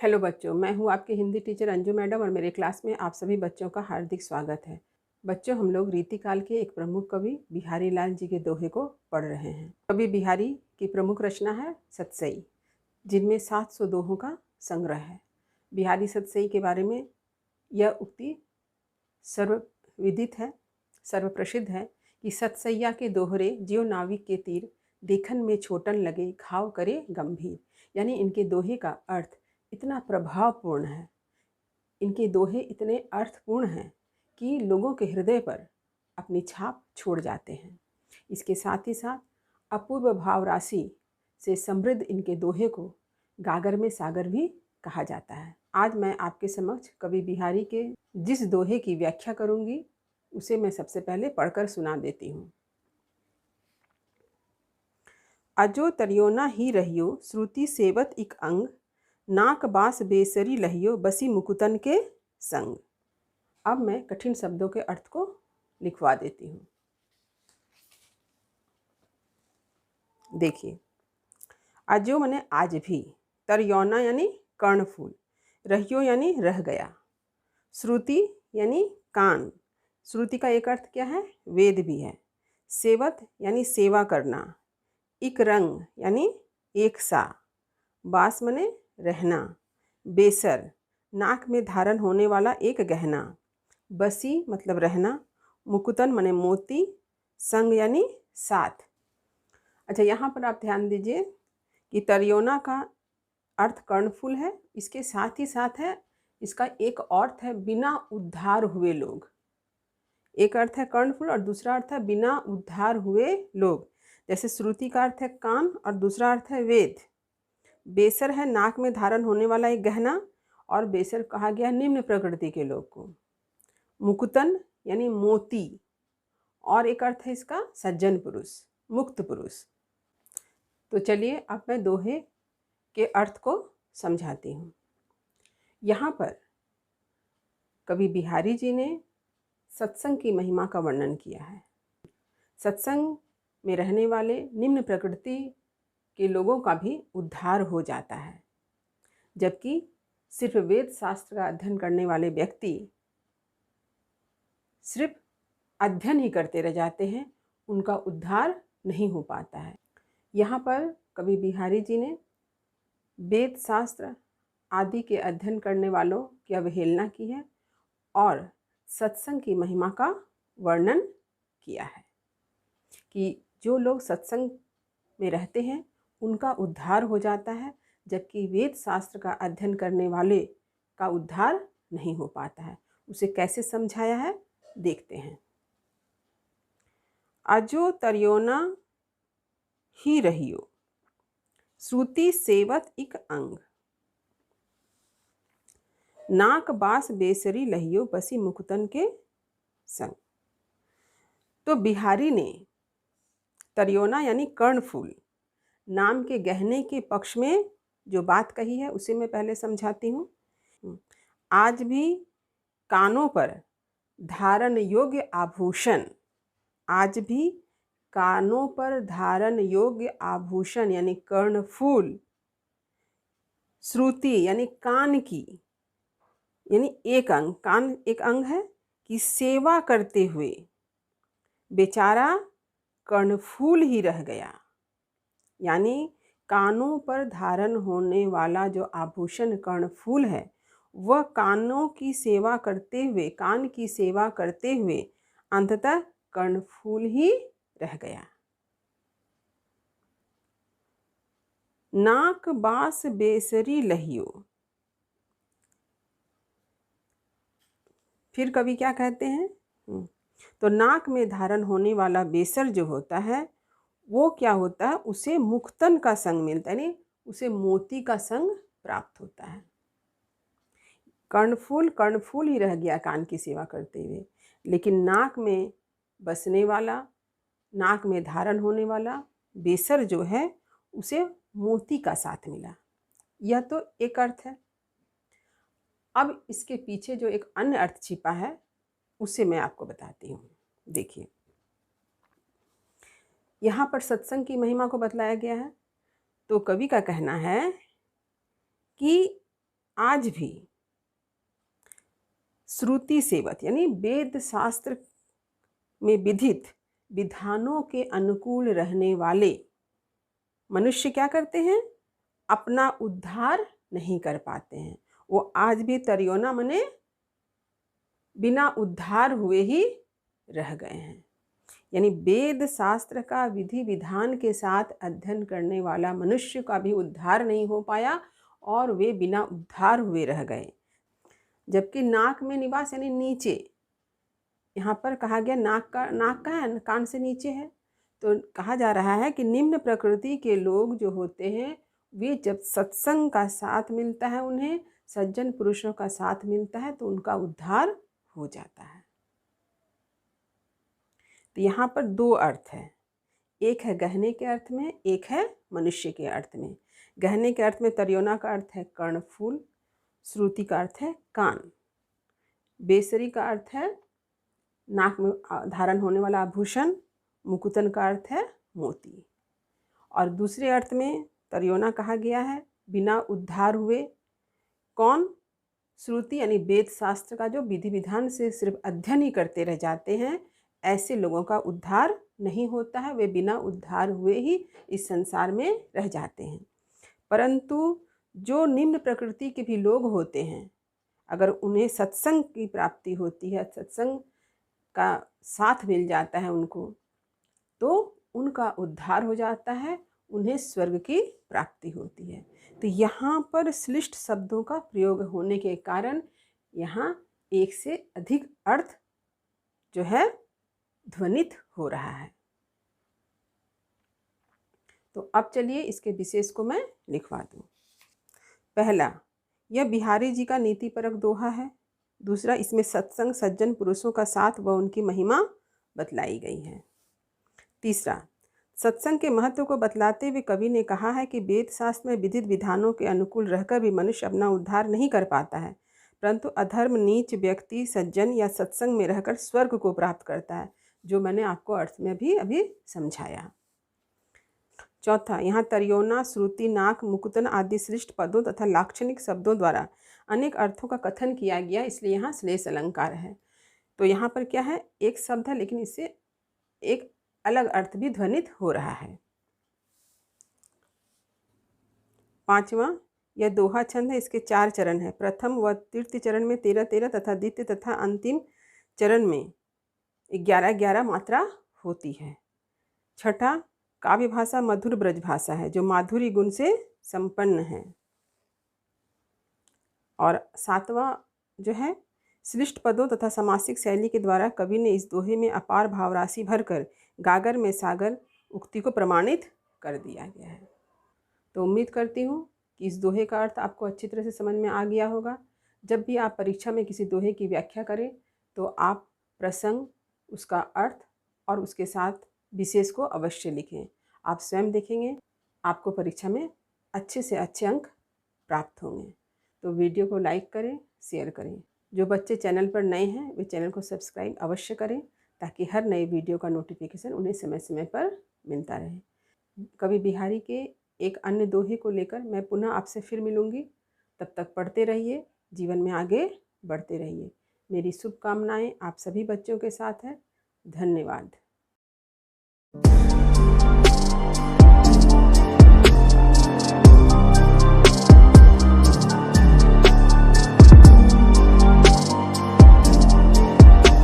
Hello बच्चों, मैं हूँ आपकी हिंदी टीचर अंजू मैडम और मेरे क्लास में आप सभी बच्चों का हार्दिक स्वागत है। बच्चों, हम लोग रीतिकाल के एक प्रमुख कवि बिहारी लाल जी के दोहे को पढ़ रहे हैं। कवि बिहारी की प्रमुख रचना है सतसई, जिनमें 700 दोहों का संग्रह है। बिहारी सतसई के बारे में यह उक्ति सर्वविदित है, सर्वप्रसिद्ध है कि सतसैया के दोहरे ज्यो नाविक के तीर, देखन में छोटन लगे घाव करे गंभीर। यानी इनके दोहे का अर्थ इतना प्रभावपूर्ण है, इनके दोहे इतने अर्थपूर्ण हैं कि लोगों के हृदय पर अपनी छाप छोड़ जाते हैं। इसके साथ ही साथ अपूर्व भाव राशि से समृद्ध इनके दोहे को गागर में सागर भी कहा जाता है। आज मैं आपके समक्ष कवि बिहारी के जिस दोहे की व्याख्या करूंगी उसे मैं सबसे पहले पढ़कर सुना देती हूँ। अजो तरियोना ही रहियो, श्रुति सेवत इक अंग, नाक बास बेसरी लहियो, बसी मुकुतन के संग। अब मैं कठिन शब्दों के अर्थ को लिखवा देती हूँ। देखिए, अजो माने आज भी, तरियोना यानी कर्णफूल, रहियो यानी रह गया, श्रुति यानी कान, श्रुति का एक अर्थ क्या है? वेद भी है। सेवत यानी सेवा करना, इक रंग यानी एक सा, बास माने रहना, बेसर नाक में धारण होने वाला एक गहना, बसी मतलब रहना, मुकुतन माने मोती, संग यानी साथ। अच्छा, यहाँ पर आप ध्यान दीजिए कि तरियोना का अर्थ कर्णफूल है, इसके साथ ही साथ है इसका एक अर्थ है बिना उद्धार हुए लोग। एक अर्थ है कर्णफूल और दूसरा अर्थ है बिना उद्धार हुए लोग। जैसे श्रुति का अर्थ है कान और दूसरा अर्थ है वेद। बेसर है नाक में धारण होने वाला एक गहना, और बेसर कहा गया निम्न प्रकृति के लोग को। मुकुतन यानी मोती, और एक अर्थ है इसका सज्जन पुरुष, मुक्त पुरुष। तो चलिए अब मैं दोहे के अर्थ को समझाती हूँ। यहाँ पर कवि बिहारी जी ने सत्संग की महिमा का वर्णन किया है। सत्संग में रहने वाले निम्न प्रकृति के लोगों का भी उद्धार हो जाता है, जबकि सिर्फ वेद शास्त्र का अध्ययन करने वाले व्यक्ति सिर्फ अध्ययन ही करते रह जाते हैं, उनका उद्धार नहीं हो पाता है। यहाँ पर कवि बिहारी जी ने वेद शास्त्र आदि के अध्ययन करने वालों की अवहेलना की है और सत्संग की महिमा का वर्णन किया है कि जो लोग सत्संग में रहते हैं उनका उद्धार हो जाता है, जबकि वेद शास्त्र का अध्ययन करने वाले का उद्धार नहीं हो पाता है। उसे कैसे समझाया है देखते हैं। अजो तरियोना ही रहियो, श्रुति सेवत इक अंग, नाक बास बेसरी लहियो, बसी मुकुतन के संग। तो बिहारी ने तरियोना यानी कर्णफूल नाम के गहने के पक्ष में जो बात कही है उसे मैं पहले समझाती हूँ। आज भी कानों पर धारण योग्य आभूषण, आज भी कानों पर धारण योग्य आभूषण यानी कर्णफूल, श्रुति यानी कान की, यानी एक अंग, कान एक अंग है, कि सेवा करते हुए बेचारा कर्णफूल ही रह गया। यानी कानों पर धारण होने वाला जो आभूषण कर्णफूल है वह कानों की सेवा करते हुए, कान की सेवा करते हुए अंततः कर्णफूल ही रह गया। नाक बास बेसरी लहियो, फिर कवि क्या कहते हैं? तो नाक में धारण होने वाला बेसर जो होता है वो क्या होता है? उसे मुक्तन का संग मिलता है, यानी उसे मोती का संग प्राप्त होता है। कर्णफूल कर्णफूल ही रह गया कान की सेवा करते हुए, लेकिन नाक में बसने वाला, नाक में धारण होने वाला बेसर जो है उसे मोती का साथ मिला। यह तो एक अर्थ है। अब इसके पीछे जो एक अन्य अर्थ छिपा है उसे मैं आपको बताती हूँ। देखिए, यहाँ पर सत्संग की महिमा को बतलाया गया है। तो कवि का कहना है कि आज भी श्रुति सेवत यानी वेद शास्त्र में विधित विधानों के अनुकूल रहने वाले मनुष्य क्या करते हैं, अपना उद्धार नहीं कर पाते हैं। वो आज भी तरियोना मने बिना उद्धार हुए ही रह गए हैं। यानी वेद शास्त्र का विधि विधान के साथ अध्ययन करने वाला मनुष्य का भी उद्धार नहीं हो पाया और वे बिना उद्धार हुए रह गए। जबकि नाक में निवास यानी नीचे, यहाँ पर कहा गया नाक का है, कान से नीचे है, तो कहा जा रहा है कि निम्न प्रकृति के लोग जो होते हैं वे जब सत्संग का साथ मिलता है, उन्हें सज्जन पुरुषों का साथ मिलता है, तो उनका उद्धार हो जाता है। तो यहाँ पर दो अर्थ है, एक है गहने के अर्थ में, एक है मनुष्य के अर्थ में। गहने के अर्थ में तरियोना का अर्थ है कर्णफूल, श्रुति का अर्थ है कान, बेसरी का अर्थ है नाक में धारण होने वाला आभूषण, मुकुतन का अर्थ है मोती। और दूसरे अर्थ में तरियोना कहा गया है बिना उद्धार हुए। कौन? श्रुति यानी वेद शास्त्र का जो विधि विधान से सिर्फ अध्ययन ही करते रह जाते हैं, ऐसे लोगों का उद्धार नहीं होता है, वे बिना उद्धार हुए ही इस संसार में रह जाते हैं। परंतु जो निम्न प्रकृति के भी लोग होते हैं, अगर उन्हें सत्संग की प्राप्ति होती है, सत्संग का साथ मिल जाता है उनको, तो उनका उद्धार हो जाता है, उन्हें स्वर्ग की प्राप्ति होती है। तो यहाँ पर श्लिष्ट शब्दों का प्रयोग होने के कारण यहाँ एक से अधिक अर्थ जो है ध्वनित हो रहा है। तो अब चलिए इसके विशेष को मैं लिखवा दूँ। पहला, यह बिहारी जी का नीतिपरक दोहा है। दूसरा, इसमें सत्संग सज्जन पुरुषों का साथ व उनकी महिमा बतलाई गई है। तीसरा, सत्संग के महत्व को बतलाते हुए कवि ने कहा है कि वेद शास्त्र में विधित विधानों के अनुकूल रहकर भी मनुष्य अपना उद्धार नहीं कर पाता है, परंतु अधर्म नीच व्यक्ति सज्जन या सत्संग में रहकर स्वर्ग को प्राप्त करता है, जो मैंने आपको अर्थ में भी अभी समझाया। चौथा, यहाँ तरियोना, श्रुति, नाक, मुकुतन आदि श्रेष्ठ पदों तथा लाक्षणिक शब्दों द्वारा अनेक अर्थों का कथन किया गया, इसलिए यहाँ श्लेष अलंकार है। तो यहाँ पर क्या है, एक शब्द है लेकिन इससे एक अलग अर्थ भी ध्वनित हो रहा है। पांचवा, यह दोहा छंद है, इसके 4 चरण है। प्रथम व तृतीय चरण में 13-13 तथा द्वितीय तथा अंतिम चरण में 11-11 मात्रा होती है। छठा, काव्य भाषा मधुर ब्रज भाषा है जो माधुरी गुण से संपन्न है। और सातवां जो है, श्लिष्ट पदों तथा समासिक शैली के द्वारा कवि ने इस दोहे में अपार भावराशि भरकर गागर में सागर उक्ति को प्रमाणित कर दिया गया है। तो उम्मीद करती हूँ कि इस दोहे का अर्थ आपको अच्छी तरह से समझ में आ गया होगा। जब भी आप परीक्षा में किसी दोहे की व्याख्या करें तो आप प्रसंग, उसका अर्थ और उसके साथ विशेष को अवश्य लिखें। आप स्वयं देखेंगे आपको परीक्षा में अच्छे से अच्छे अंक प्राप्त होंगे। तो वीडियो को लाइक करें, शेयर करें। जो बच्चे चैनल पर नए हैं वे चैनल को सब्सक्राइब अवश्य करें ताकि हर नए वीडियो का नोटिफिकेशन उन्हें समय समय पर मिलता रहे। कवि बिहारी के एक अन्य दोहे को लेकर मैं पुनः आपसे फिर मिलूँगी। तब तक पढ़ते रहिए, जीवन में आगे बढ़ते रहिए। मेरी शुभकामनाएं आप सभी बच्चों के साथ है। धन्यवाद।